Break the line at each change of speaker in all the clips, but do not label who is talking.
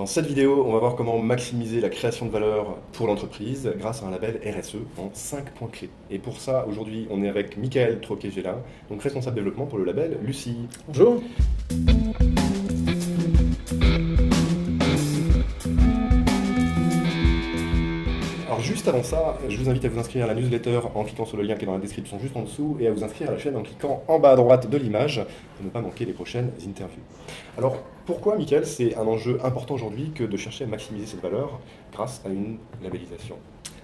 Dans cette vidéo, on va voir comment maximiser la création de valeur pour l'entreprise grâce à un label RSE en 5 points clés. Et pour ça, aujourd'hui, on est avec Michael Troquet-Gélin, donc responsable développement pour le label Lucie.
Bonjour.
Alors juste avant ça, je vous invite à vous inscrire à la newsletter en cliquant sur le lien qui est dans la description juste en dessous et à vous inscrire à la chaîne en cliquant en bas à droite de l'image pour ne pas manquer les prochaines interviews. Alors pourquoi, Michael, c'est un enjeu important aujourd'hui que de chercher à maximiser cette valeur grâce à une labellisation ?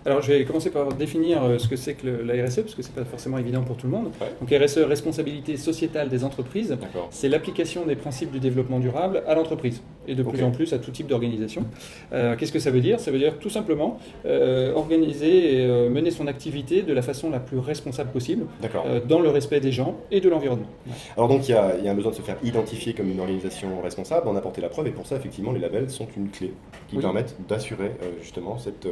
Alors je vais commencer par définir ce que c'est que la RSE, parce que ce n'est pas forcément évident pour tout le monde.
Ouais.
Donc RSE, responsabilité sociétale des entreprises,
D'accord.
c'est l'application des principes du développement durable à l'entreprise, et de plus en plus à tout type d'organisation. Qu'est-ce que ça veut dire ? Ça veut dire tout simplement organiser et mener son activité de la façon la plus responsable possible, dans le respect des gens et de l'environnement.
Alors donc il y a un besoin de se faire identifier comme une organisation responsable, d'en apporter la preuve, et pour ça effectivement les labels sont une clé qui permettent d'assurer justement cette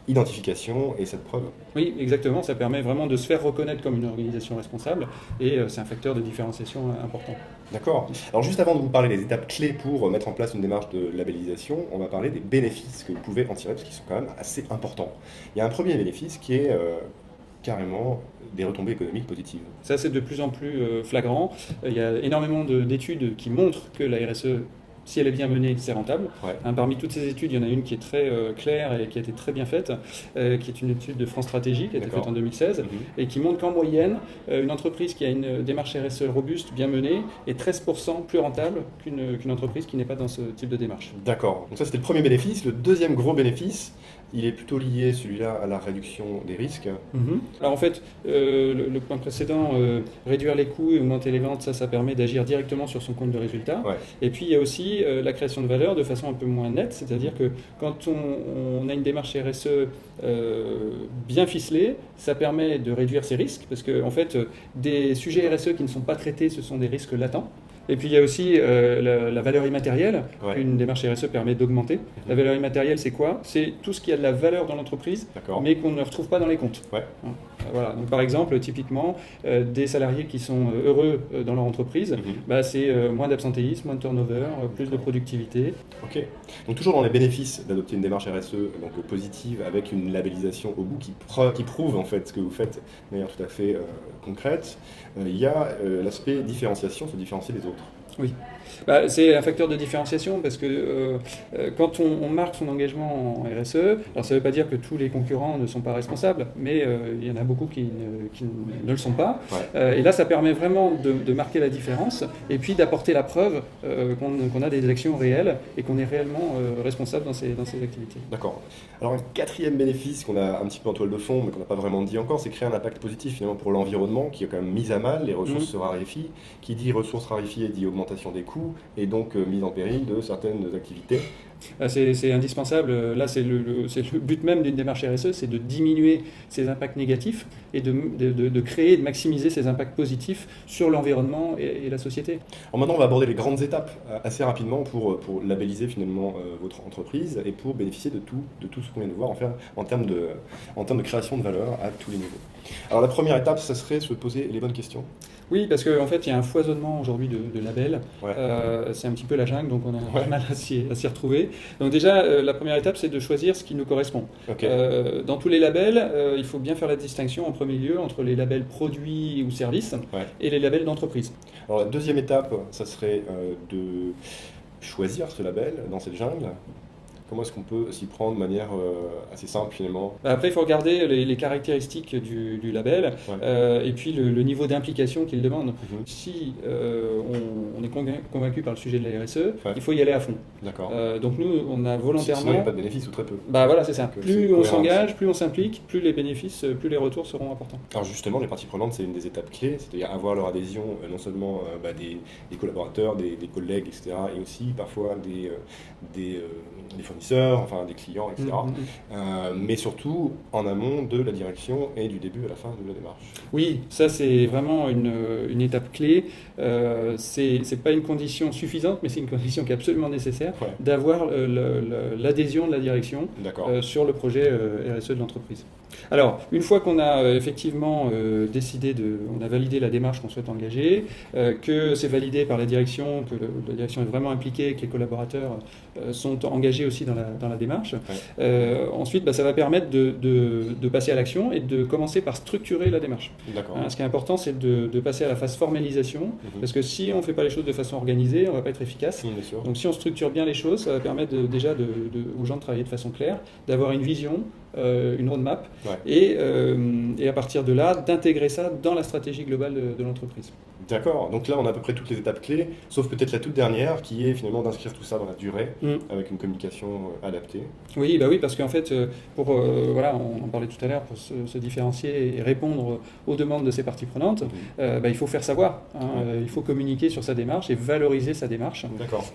identification et cette preuve.
Oui, exactement, ça permet vraiment de se faire reconnaître comme une organisation responsable, et c'est un facteur de différenciation important.
D'accord. Alors juste avant de vous parler des étapes clés pour mettre en place une démarche de labellisation, on va parler des bénéfices que vous pouvez en tirer, parce qu'ils sont quand même assez importants. Il y a un premier bénéfice qui est carrément des retombées économiques positives.
Ça, c'est de plus en plus flagrant. Il y a énormément d'études qui montrent que la RSE, si elle est bien menée, c'est rentable.
Ouais.
Parmi toutes ces études, il y en a une qui est très claire et qui a été très bien faite, qui est une étude de France Stratégie, qui a été faite en 2016, et qui montre qu'en moyenne, une entreprise qui a une démarche RSE robuste, bien menée, est 13% plus rentable qu'une entreprise qui n'est pas dans ce type de démarche.
D'accord. Donc ça, c'était le premier bénéfice. Le deuxième gros bénéfice, il est plutôt lié, celui-là, à la réduction des risques.
Alors en fait, le point précédent, réduire les coûts et augmenter les ventes, ça permet d'agir directement sur son compte de résultat.
Ouais.
Et puis il y a aussi la création de valeur de façon un peu moins nette, c'est-à-dire que quand on a une démarche RSE bien ficelée, ça permet de réduire ses risques, parce que en fait, des sujets RSE qui ne sont pas traités, ce sont des risques latents. Et puis il y a aussi la valeur immatérielle qu'une démarche RSE permet d'augmenter. La valeur immatérielle, c'est quoi ? C'est tout ce qui a de la valeur dans l'entreprise, mais qu'on ne retrouve pas dans les comptes.
Ouais.
Voilà. Donc, par exemple, typiquement, des salariés qui sont heureux dans leur entreprise, c'est moins d'absentéisme, moins de turnover, plus de productivité.
Ok. Donc toujours dans les bénéfices d'adopter une démarche RSE donc positive avec une labellisation au bout qui prouve en fait ce que vous faites de manière tout à fait concrète, il y a l'aspect différenciation, se différencier des autres.
Oui, c'est un facteur de différenciation parce que quand on marque son engagement en RSE, alors ça ne veut pas dire que tous les concurrents ne sont pas responsables, mais il y en a beaucoup qui ne le sont pas. Ouais. Et là, ça permet vraiment de marquer la différence et puis d'apporter la preuve qu'on a des actions réelles et qu'on est réellement responsable dans ces activités.
D'accord. Alors un quatrième bénéfice qu'on a un petit peu en toile de fond, mais qu'on n'a pas vraiment dit encore, c'est créer un impact positif finalement pour l'environnement qui est quand même mis à mal, les ressources se raréfient. Qui dit ressources raréfiées dit augmentation des coûts et donc mise en péril de certaines activités.
C'est indispensable. Là, c'est le but même d'une démarche RSE, c'est de diminuer ces impacts négatifs et de créer et de maximiser ces impacts positifs sur l'environnement et la société.
Alors maintenant, on va aborder les grandes étapes assez rapidement pour labelliser finalement votre entreprise et pour bénéficier de tout ce qu'on vient de voir en termes de création de valeur à tous les niveaux. Alors la première étape, ça serait se poser les bonnes questions.
Oui, parce qu'en fait, il y a un foisonnement aujourd'hui de labels. Ouais. C'est un petit peu la jungle, donc on a pas mal à s'y retrouver. Donc déjà, la première étape, c'est de choisir ce qui nous correspond. Okay. Dans tous les labels, il faut bien faire la distinction en premier lieu entre les labels produits ou services et les labels d'entreprise.
Alors la deuxième étape, ça serait de choisir ce label dans cette jungle. Comment est-ce qu'on peut s'y prendre de manière assez simple finalement ?
Après, il faut regarder les caractéristiques du label et puis le niveau d'implication qu'il demande. Si on est convaincu par le sujet de la RSE, il faut y aller à fond.
D'accord.
Donc nous, on a volontairement...
Sinon, il n'y a pas de bénéfices ou très peu.
Voilà, c'est ça. Plus on s'engage, plus on s'implique, plus les bénéfices, plus les retours seront importants.
Alors justement, les parties prenantes, c'est une des étapes clés, c'est-à-dire avoir leur adhésion non seulement des collaborateurs, des collègues, etc., et aussi parfois des fournisseurs, enfin des clients, etc. Mais surtout en amont de la direction et du début à la fin de la démarche.
Oui, ça c'est vraiment une étape clé. C'est pas une condition suffisante, mais c'est une condition qui est absolument nécessaire d'avoir l'adhésion de la direction sur le projet RSE de l'entreprise. Alors, une fois qu'on a effectivement on a validé la démarche qu'on souhaite engager, que c'est validé par la direction, que la direction est vraiment impliquée, que les collaborateurs sont engagés aussi dans la démarche, ensuite, ça va permettre de passer à l'action et de commencer par structurer la démarche.
D'accord.
Ce qui est important, c'est de passer à la phase formalisation, parce que si on ne fait pas les choses de façon organisée, on ne va pas être efficace.
Bien sûr.
Donc si on structure bien les choses, ça va permettre déjà aux gens de travailler de façon claire, d'avoir une vision, une roadmap, et à partir de là, d'intégrer ça dans la stratégie globale de l'entreprise.
D'accord, donc là on a à peu près toutes les étapes clés, sauf peut-être la toute dernière qui est finalement d'inscrire tout ça dans la durée avec une communication adaptée.
Oui, oui, parce qu'en fait, voilà, on en parlait tout à l'heure, pour se différencier et répondre aux demandes de ces parties prenantes, il faut faire savoir, il faut communiquer sur sa démarche et valoriser sa démarche.
D'accord.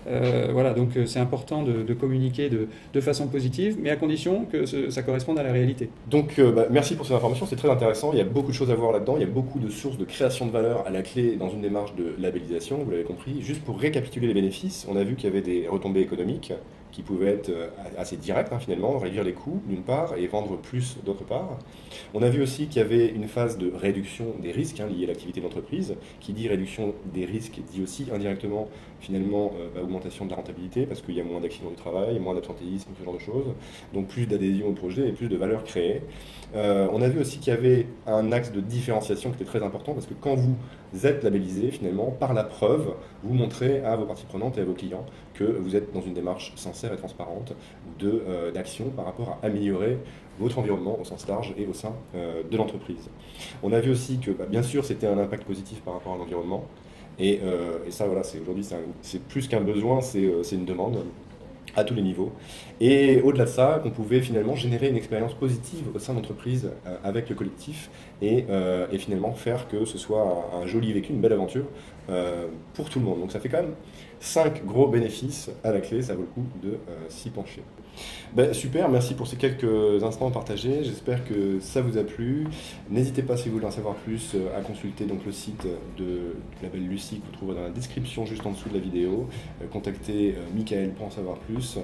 Voilà, donc c'est important de communiquer de façon positive, mais à condition que ça corresponde à la réalité.
Donc merci pour ces informations, c'est très intéressant, il y a beaucoup de choses à voir là-dedans, il y a beaucoup de sources de création de valeur à la clé dans une démarche de labellisation, vous l'avez compris. Juste pour récapituler les bénéfices, on a vu qu'il y avait des retombées économiques qui pouvaient être assez directes finalement, réduire les coûts d'une part et vendre plus d'autre part. On a vu aussi qu'il y avait une phase de réduction des risques liés à l'activité de l'entreprise. Qui dit réduction des risques dit aussi indirectement finalement augmentation de la rentabilité parce qu'il y a moins d'accidents du travail, moins d'absentéisme, ce genre de choses. Donc plus d'adhésion au projet et plus de valeur créée. On a vu aussi qu'il y avait un axe de différenciation qui était très important parce que quand vous êtes labellisé, finalement, par la preuve, vous montrez à vos parties prenantes et à vos clients que vous êtes dans une démarche sincère et transparente d'action par rapport à améliorer votre environnement au sens large et au sein de l'entreprise. On a vu aussi que, bien sûr, c'était un impact positif par rapport à l'environnement. Et ça, voilà, aujourd'hui, c'est plus qu'un besoin, c'est une demande à tous les niveaux. Et au-delà de ça, qu'on pouvait finalement générer une expérience positive au sein de l'entreprise avec le collectif et finalement faire que ce soit un joli vécu, une belle aventure pour tout le monde. Donc ça fait quand même 5 gros bénéfices à la clé, ça vaut le coup de s'y pencher. Super, merci pour ces quelques instants partagés, j'espère que ça vous a plu. N'hésitez pas, si vous voulez en savoir plus, à consulter donc le site du label Lucie que vous trouverez dans la description juste en dessous de la vidéo. Contactez Michael pour en savoir plus.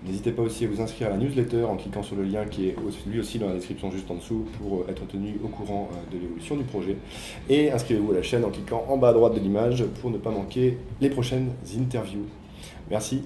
N'hésitez pas aussi à vous inscrire à la newsletter en cliquant sur le lien qui est lui aussi dans la description juste en dessous pour être tenu au courant de l'évolution du projet. Et inscrivez-vous à la chaîne en cliquant en bas à droite de l'image pour ne pas manquer les prochaines interviews. Merci.